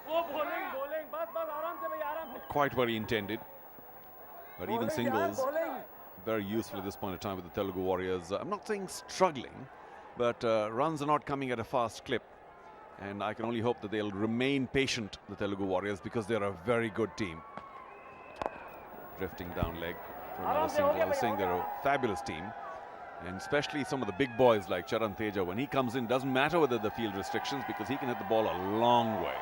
Not quite what he intended, but even singles, very useful at this point of time with the Telugu Warriors. I'm not saying struggling, but runs are not coming at a fast clip. And I can only hope that they'll remain patient, the Telugu Warriors, because they're a very good team. Drifting down leg for another single. I was saying they're a fabulous team. And especially some of the big boys like Charan Teja, when he comes in, doesn't matter whether the field restrictions, because he can hit the ball a long way.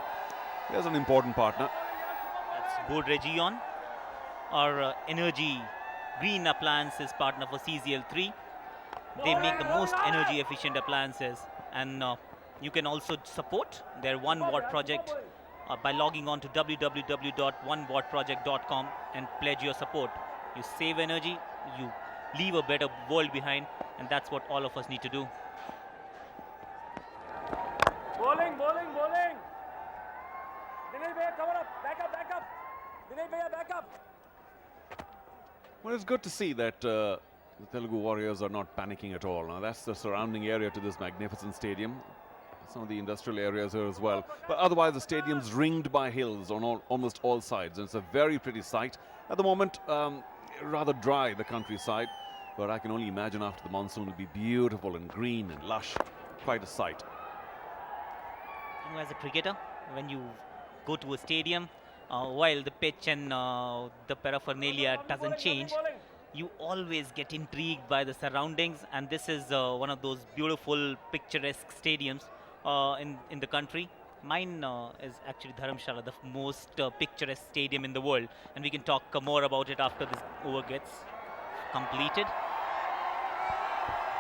There's an important partner. That's Bodregion, our energy green appliances partner for CZL3. They make the most energy efficient appliances, and you can also support their 1 Watt project by logging on to www.onewattproject.com and pledge your support. You save energy, you leave a better world behind, and that's what all of us need to do. Bowling. Dinesh Bhaiya, cover up. Back up. Dinesh Bhaiya, back up. Well, it's good to see that the Telugu Warriors are not panicking at all. Now, that's the surrounding area to this magnificent stadium. Some of the industrial areas here as well. But otherwise, the stadium's ringed by hills on almost all sides. And it's a very pretty sight. At the moment, rather dry, the countryside. But I can only imagine after the monsoon it'll be beautiful and green and lush. Quite a sight. You know, as a cricketer, when you go to a stadium, while the pitch and the paraphernalia doesn't change, you always get intrigued by the surroundings. And this is one of those beautiful, picturesque stadiums in the country. Mine is actually Dharamshala, the most picturesque stadium in the world. And we can talk more about it after this over gets completed.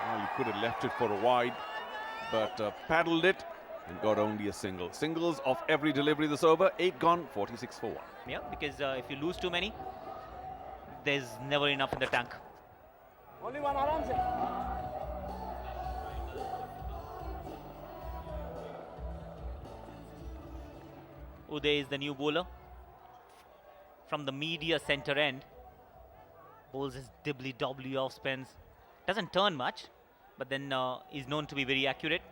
Well, you could have left it for a wide, but paddled it and got only a single. Singles of every delivery this over, 8 gone, 46 for 1. Yeah, because if you lose too many, there's never enough in the tank. Only one, aram se. Uday is the new bowler. From the media center end, bowls his dibbly-dobbly off spins. Doesn't turn much, but then is known to be very accurate.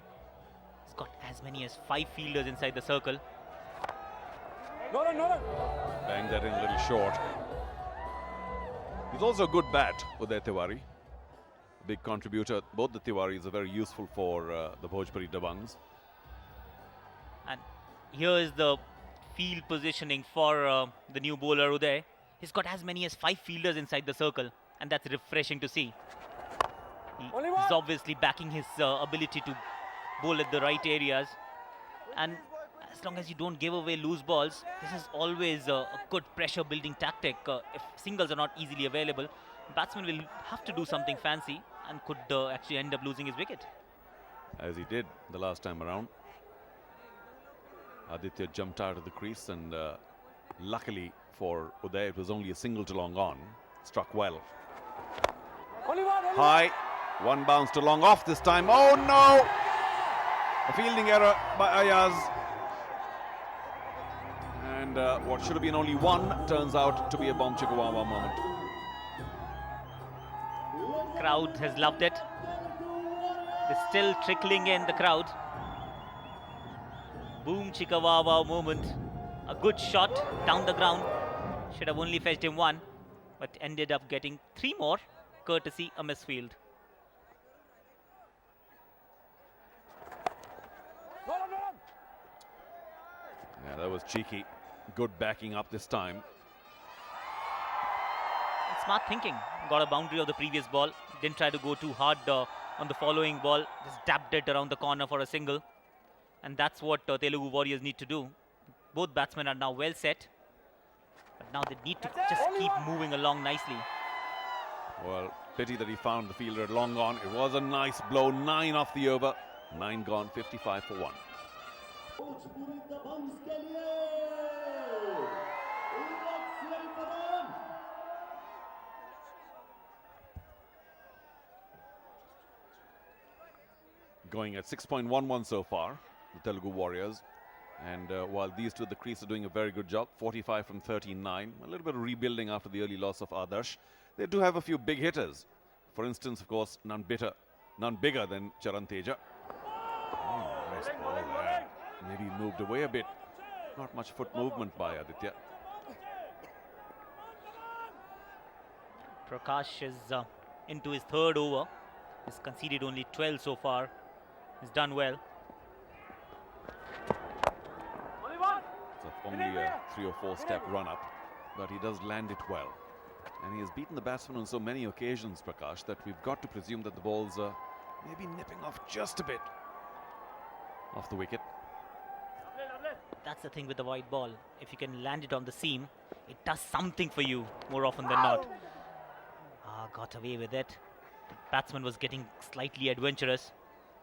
He's got as many as 5 fielders inside the circle. No run. Bang that in a little short. He's also a good bat, Uday Tiwari. Big contributor. Both the Tiwaris are very useful for the Bhojpuri Dabanggs. And here is the field positioning for the new bowler Uday. He's got as many as 5 fielders inside the circle, and that's refreshing to see. He's obviously backing his ability to bowl at the right areas, and as long as you don't give away loose balls, this is always a good pressure building tactic. If singles are not easily available, batsman will have to do something fancy and could actually end up losing his wicket. As he did the last time around. Aditya jumped out of the crease, and luckily for Uday, it was only a single to long on. Struck well. High, one bounce to long off this time. Oh no! A fielding error by Ayaz. And what should have been only one turns out to be a bomb chikawawa moment. Crowd has loved it. They're still trickling in, the crowd. Boom chikawawa moment. A good shot down the ground. Should have only fetched him 1, but ended up getting 3 more, courtesy a misfield. Yeah, that was cheeky. Good backing up this time. Smart thinking. Got a boundary of the previous ball. Didn't try to go too hard on the following ball. Just dabbed it around the corner for a single. And that's what Telugu Warriors need to do. Both batsmen are now well set. But now they need to just keep moving along nicely. Well, pity that he found the fielder long on. It was a nice blow. 9 off the over. 9 gone, 55 for 1. Bhojpuri Dabanggs ke liye going at 6.11 so far, the Telugu Warriors. And while these two at the crease are doing a very good job, 45 from 39, a little bit of rebuilding after the early loss of Adarsh. They do have a few big hitters. For instance, of course, none bigger than Charan Teja. Oh, nice ball there. Maybe moved away a bit. Not much foot movement by Aditya. Prakash is into his third over. He's conceded only 12 so far. He's done well. It's only a 3 or 4 step run up, but he does land it well. And he has beaten the batsman on so many occasions, Prakash, that we've got to presume that the ball's maybe nipping off just a bit off the wicket. That's the thing with the white ball. If you can land it on the seam, it does something for you more often than not. Got away with it. The batsman was getting slightly adventurous.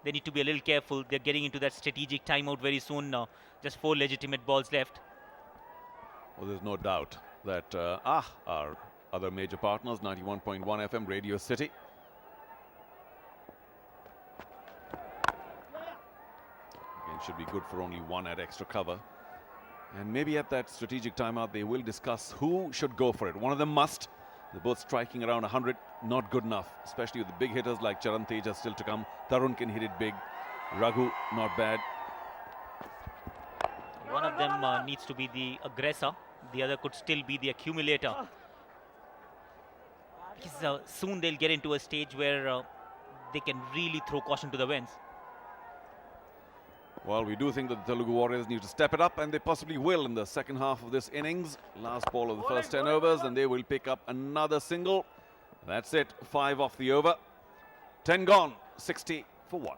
They need to be a little careful. They're getting into that strategic timeout very soon now. Just 4 legitimate balls left. Well, there's no doubt that our other major partners, 91.1 FM, Radio City. Again, should be good for only 1 at extra cover. And maybe at that strategic timeout, they will discuss who should go for it. One of them must. They're both striking around 100. Not good enough, especially with the big hitters like Charan Teja still to come. Tarun can hit it big. Raghu, not bad. One of them needs to be the aggressor. The other could still be the accumulator. Because soon they'll get into a stage where they can really throw caution to the winds. Well, we do think that the Telugu Warriors need to step it up, and they possibly will in the second half of this innings. Last ball of the first 10 overs, and they will pick up another single. That's it, 5 off the over. 10 gone, 60 for 1.